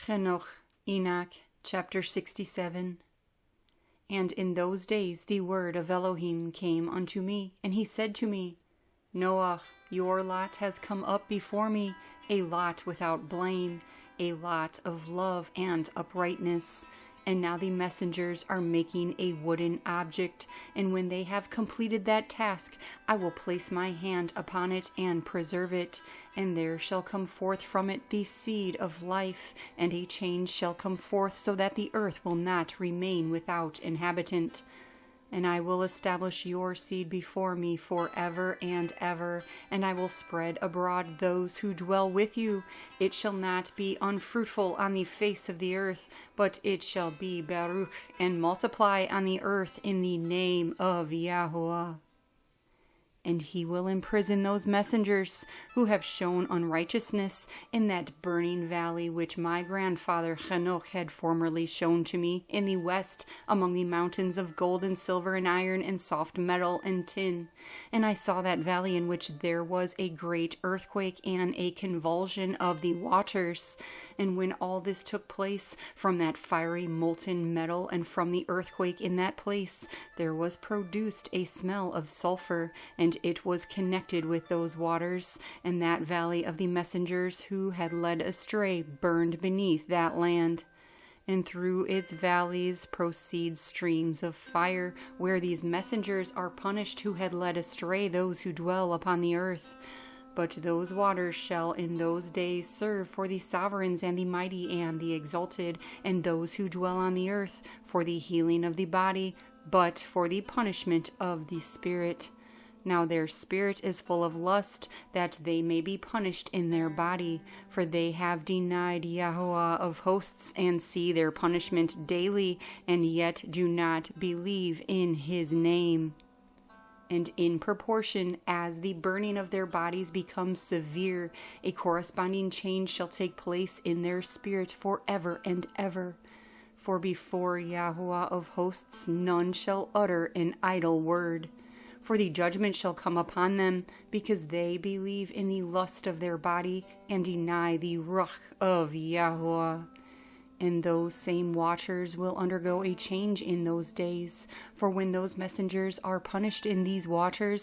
Hanok, Enoch, chapter 67. And in those days the word of Elohim came unto me, and he said to me, Noah, your lot has come up before me, a lot without blame, a lot of love and uprightness. And now the messengers are making a wooden object, and when they have completed that task, I will place my hand upon it and preserve it, and there shall come forth from it the seed of life, and a change shall come forth, so that the earth will not remain without inhabitant. And I will establish your seed before me forever and ever, and I will spread abroad those who dwell with you. It shall not be unfruitful on the face of the earth, but it shall be berakah, and multiply on the earth in the name of Yahweh. And he will imprison those messengers who have shown unrighteousness in that burning valley which my grandfather Hanok had formerly shown to me in the west among the mountains of gold and silver and iron and soft metal and tin. And I saw that valley in which there was a great earthquake and a convulsion of the waters. And when all this took place, from that fiery molten metal and from the earthquake in that place, there was produced a smell of sulfur, and it was connected with those waters, and that valley of the messengers who had led astray burned beneath that land. And through its valleys proceed streams of fire, where these messengers are punished who had led astray those who dwell upon the earth. But those waters shall in those days serve for the sovereigns and the mighty and the exalted, and those who dwell on the earth, for the healing of the body, but for the punishment of the spirit. Now their spirit is full of lust, that they may be punished in their body, for they have denied Yahweh of hosts, and see their punishment daily, and yet do not believe in his name. And in proportion as the burning of their bodies becomes severe, a corresponding change shall take place in their spirit forever and ever. For before Yahweh of hosts none shall utter an idle word. For the judgment shall come upon them, because they believe in the lust of their body, and deny the Ruah of Yahweh. And those same waters will undergo a change in those days. For when those messengers are punished in these water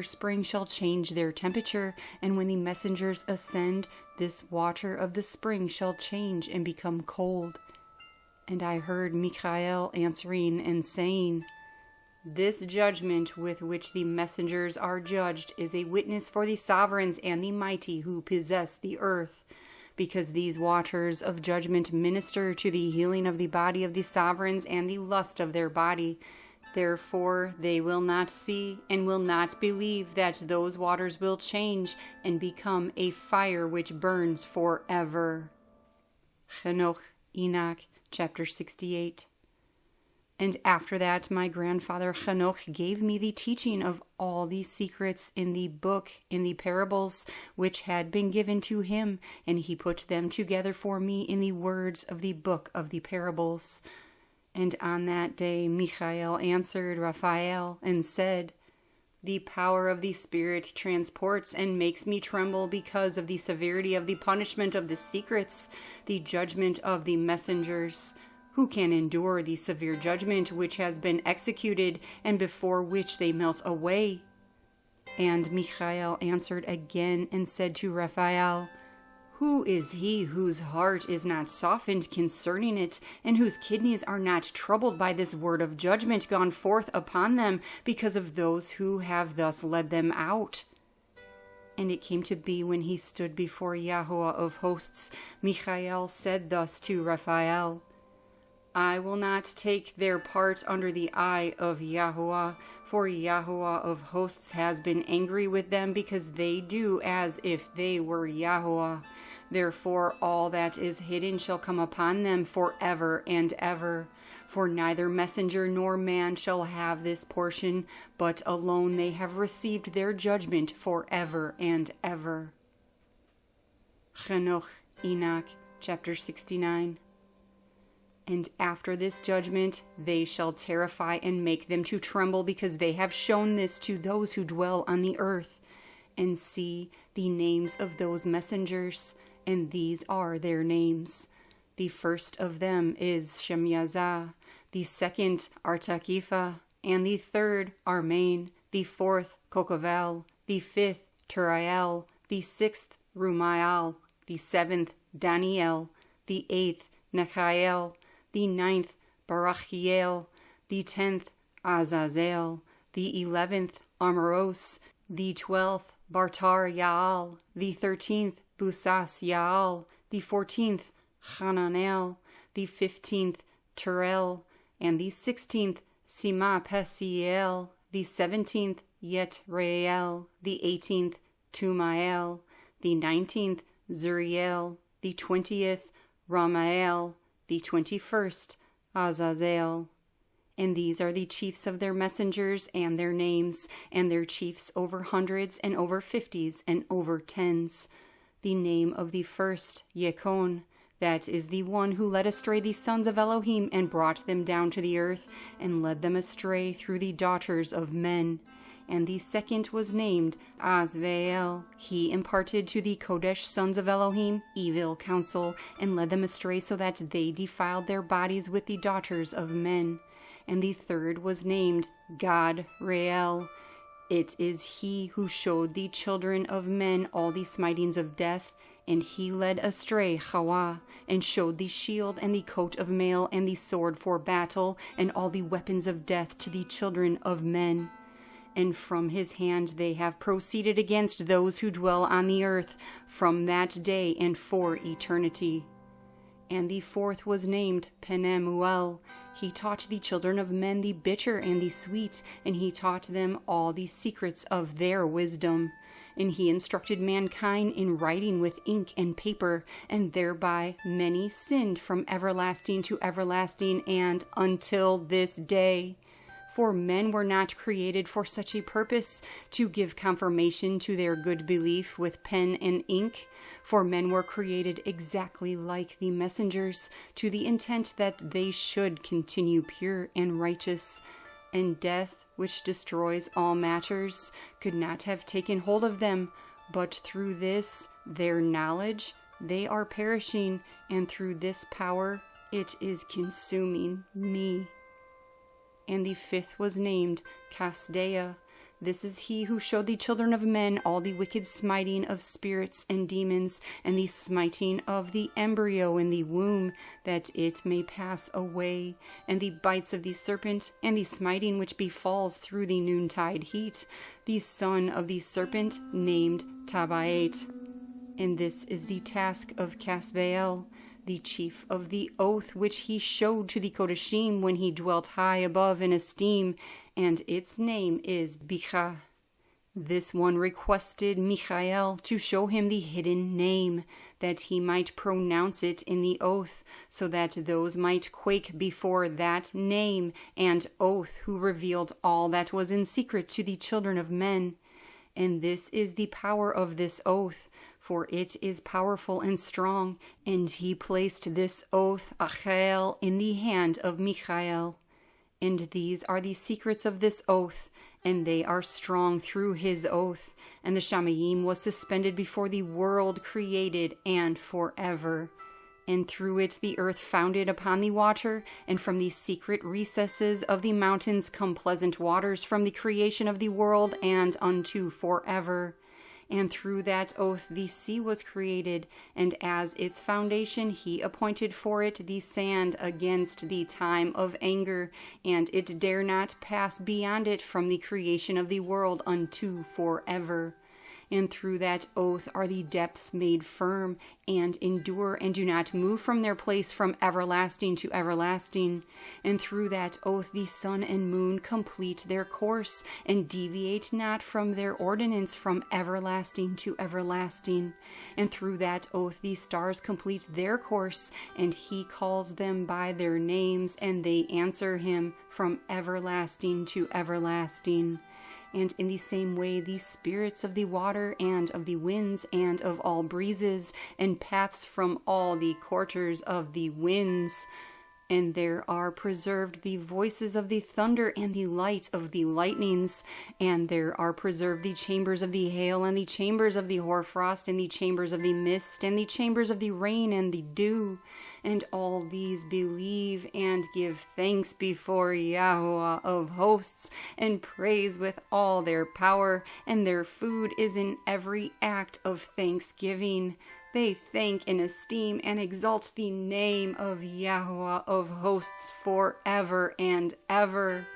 springs shall change their temperature, and when the messengers ascend, this water of the spring shall change and become cold. And I heard Michael answering and saying, This judgment with which the messengers are judged is a witness for the sovereigns and the mighty who possess the earth, because these waters of judgment minister to the healing of the body of the sovereigns and the lust of their body. Therefore they will not see and will not believe that those waters will change and become a fire which burns forever. Hanok, Enoch, chapter 68. And after that my grandfather Hanok gave me the teaching of all these secrets in the book, in the parables which had been given to him, and he put them together for me in the words of the book of the parables. And on that day Michael answered Raphael and said, The power of the Spirit transports and makes me tremble because of the severity of the punishment of the secrets, the judgment of the messengers. Who can endure the severe judgment which has been executed, and before which they melt away? And Michael answered again and said to Raphael, Who is he whose heart is not softened concerning it, and whose kidneys are not troubled by this word of judgment gone forth upon them, because of those who have thus led them out? And it came to be, when he stood before Yahweh of hosts, Michael said thus to Raphael, I will not take their part under the eye of Yahweh, for Yahweh of hosts has been angry with them, because they do as if they were Yahweh. Therefore all that is hidden shall come upon them forever and ever. For neither messenger nor man shall have this portion, but alone they have received their judgment forever and ever. Hanok, Enoch, chapter 69. And after this judgment they shall terrify and make them to tremble, because they have shown this to those who dwell on the earth. And see the names of those messengers, and these are their names. The first of them is Shemyazah, the second Artakifa, and the third Am刈n, the fourth Kokovel, the fifth Turiel, the sixth Rumael, the seventh Daniel, the eighth Nechael, the ninth Barachiel, the 10th Azazel, the 11th Amaros, the 12th Bartar Yaal, the 13th Busas Yaal, the 14th Hananel, the 15th Turel, and the 16th Sima Pesiel, the 17th Yetreel, the 18th Tumael, the 19th Zuriel, the 20th Ramael, the 21st Azazel. And these are the chiefs of their messengers and their names, and their chiefs over hundreds and over 50s and over 10s. The name of the first, Yekon, that is the one who led astray the sons of Elohim and brought them down to the earth, and led them astray through the daughters of men. And the second was named Azvael. He imparted to the Kodesh sons of Elohim evil counsel, and led them astray so that they defiled their bodies with the daughters of men. And the third was named Gad Reel. It is he who showed the children of men all the smitings of death, and he led astray Yehouah, and showed the shield and the coat of mail and the sword for battle, and all the weapons of death to the children of men. And from his hand they have proceeded against those who dwell on the earth from that day and for eternity. And the fourth was named Penemuel. He taught the children of men the bitter and the sweet, and he taught them all the secrets of their wisdom. And he instructed mankind in writing with ink and paper, and thereby many sinned from everlasting to everlasting and until this day. For men were not created for such a purpose, to give confirmation to their good belief with pen and ink. For men were created exactly like the messengers, to the intent that they should continue pure and righteous. And death, which destroys all matters, could not have taken hold of them, but through this, their knowledge, they are perishing, and through this power, it is consuming me. And the fifth was named Kasdeya. This is he who showed the children of men all the wicked smiting of spirits and demons, and the smiting of the embryo in the womb, that it may pass away, and the bites of the serpent, and the smiting which befalls through the noontide heat, the son of the serpent named Tabaet. And this is the task of Kasbeel, the chief of the oath which he showed to the Kodeshim when he dwelt high above in esteem, and its name is berakah. This one requested Michael to show him the hidden name, that he might pronounce it in the oath, so that those might quake before that name and oath who revealed all that was in secret to the children of men. And this is the power of this oath, for it is powerful and strong, and he placed this oath, Achel, in the hand of Michael. And these are the secrets of this oath, and they are strong through his oath. And the Shamayim was suspended before the world created and forever. And through it the earth founded upon the water, and from the secret recesses of the mountains come pleasant waters from the creation of the world and unto forever. And through that oath the sea was created, and as its foundation he appointed for it the sand against the time of anger, and it dare not pass beyond it from the creation of the world unto forever. And through that oath are the depths made firm, and endure, and do not move from their place from everlasting to everlasting. And through that oath the sun and moon complete their course, and deviate not from their ordinance from everlasting to everlasting. And through that oath the stars complete their course, and he calls them by their names, and they answer him from everlasting to everlasting. And in the same way the spirits of the water and of the winds and of all breezes and paths from all the quarters of the winds. And there are preserved the voices of the thunder and the light of the lightnings. And there are preserved the chambers of the hail and the chambers of the hoarfrost and the chambers of the mist and the chambers of the rain and the dew. And all these believe and give thanks before Yahweh of hosts and praise with all their power. And their food is in every act of thanksgiving. They thank and esteem and exalt the name of Yahweh of hosts forever and ever.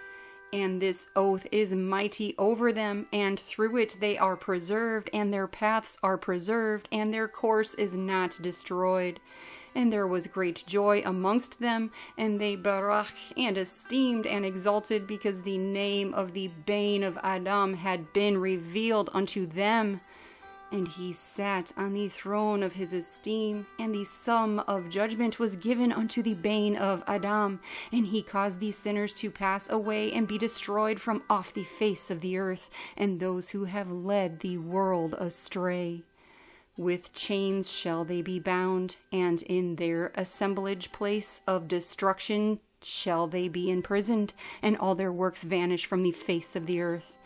And this oath is mighty over them, and through it they are preserved, and their paths are preserved, and their course is not destroyed. And there was great joy amongst them, and they berakah and esteemed and exalted, because the name of the BЄn of Adam had been revealed unto them. And he sat on the throne of his esteem, and the sum of judgment was given unto the BЄn of Adam, and he caused the sinners to pass away and be destroyed from off the face of the earth, and those who have led the world astray. With chains shall they be bound, and in their assemblage place of destruction shall they be imprisoned, and all their works vanish from the face of the earth.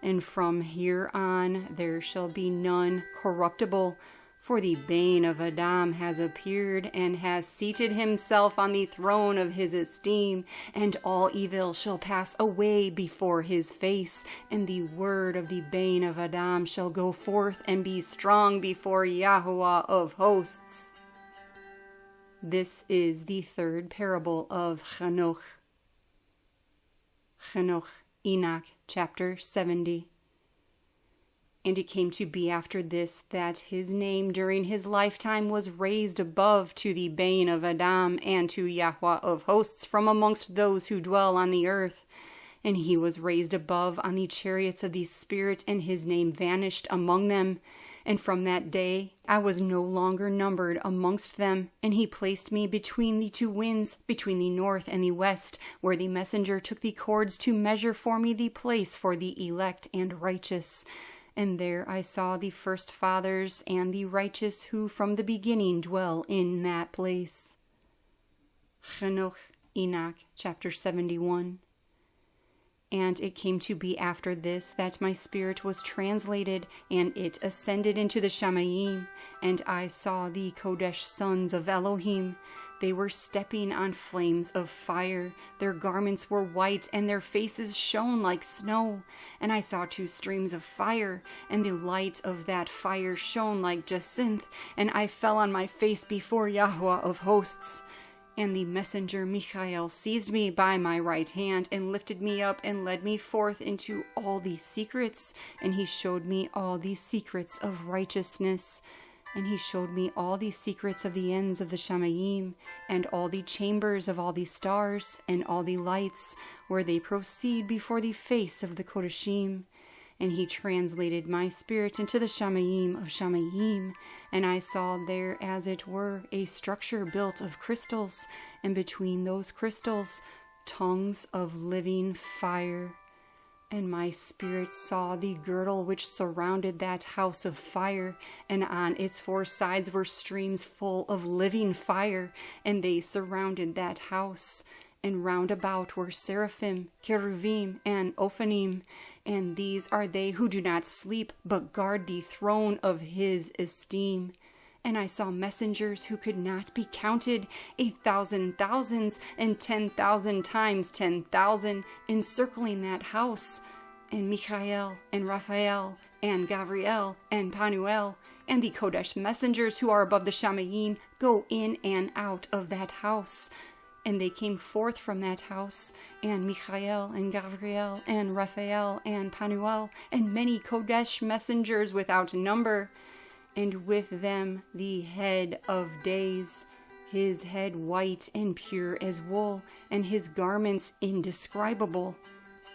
And from here on there shall be none corruptible, for the BЄn of Adam has appeared, and has seated himself on the throne of his esteem, and all evil shall pass away before his face, and the word of the BЄn of Adam shall go forth and be strong before Yahweh of hosts. This is the third parable of Hanok. Enoch, chapter 70. And it came to be after this that his name during his lifetime was raised above to the BЄn of Adam and to Yahweh of hosts from amongst those who dwell on the earth. And he was raised above on the chariots of the Spirit, and his name vanished among them. And from that day I was no longer numbered amongst them. And he placed me between the two winds, between the north and the west, where the messenger took the cords to measure for me the place for the elect and righteous. And there I saw the first fathers and the righteous who from the beginning dwell in that place. Enoch, chapter 71. And it came to be after this that my spirit was translated, and it ascended into the Shamayim, and I saw the Kodesh sons of Elohim. They were stepping on flames of fire. Their garments were white, and their faces shone like snow. And I saw two streams of fire, and the light of that fire shone like jacinth, and I fell on my face before Yahweh of hosts. And the messenger Michael seized me by my right hand, and lifted me up, and led me forth into all these secrets. And he showed me all these secrets of righteousness. And he showed me all the secrets of the ends of the Shamayim, and all the chambers of all the stars, and all the lights, where they proceed before the face of the Kodeshim. And he translated my spirit into the Shamayim of Shamayim, and I saw there as it were a structure built of crystals, and between those crystals tongues of living fire. And my spirit saw the girdle which surrounded that house of fire, and on its four sides were streams full of living fire, and they surrounded that house. And round about were seraphim, cheruvim, and ophanim, and these are they who do not sleep, but guard the throne of his esteem. And I saw messengers who could not be counted, 1,000 thousands, and 10,000 times 10,000, encircling that house. And Michael, and Raphael, and Gabriel, and Panuel, and the Kodesh messengers who are above the Shamayim go in and out of that house. And they came forth from that house, and Michael, and Gabriel, and Raphael, and Panuel, and many Kodesh messengers without number, and with them the head of days, his head white and pure as wool, and his garments indescribable.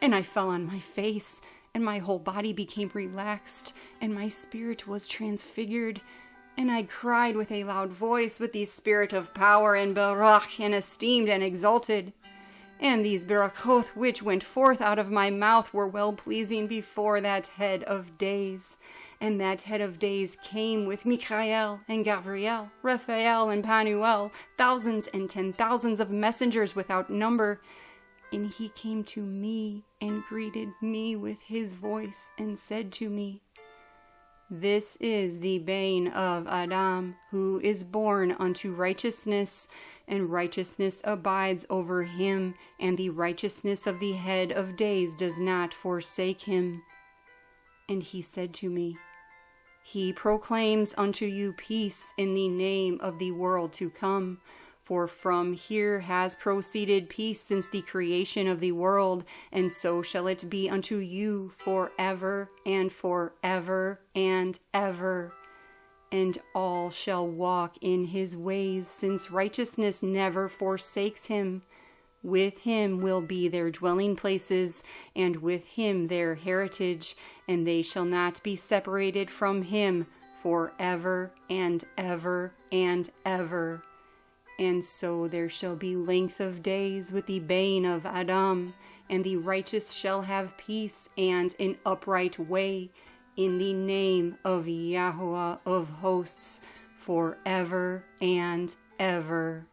And I fell on my face, and my whole body became relaxed, and my spirit was transfigured. And I cried with a loud voice with the spirit of power, and berakah, and esteemed and exalted. And these berakot which went forth out of my mouth were well-pleasing before that head of days. And that head of days came with Michael and Gabriel, Raphael and Panuel, thousands and 10,000s of messengers without number. And he came to me and greeted me with his voice and said to me, "This is the bane of Adam, who is born unto righteousness, and righteousness abides over him, and the righteousness of the head of days does not forsake him." And he said to me, "He proclaims unto you peace in the name of the world to come. For from here has proceeded peace since the creation of the world, and so shall it be unto you forever and forever and ever. And all shall walk in his ways, since righteousness never forsakes him. With him will be their dwelling places, and with him their heritage, and they shall not be separated from him forever and ever and ever. And so there shall be length of days with the bane of Adam, and the righteous shall have peace and an upright way, in the name of Yahweh of hosts, forever and ever."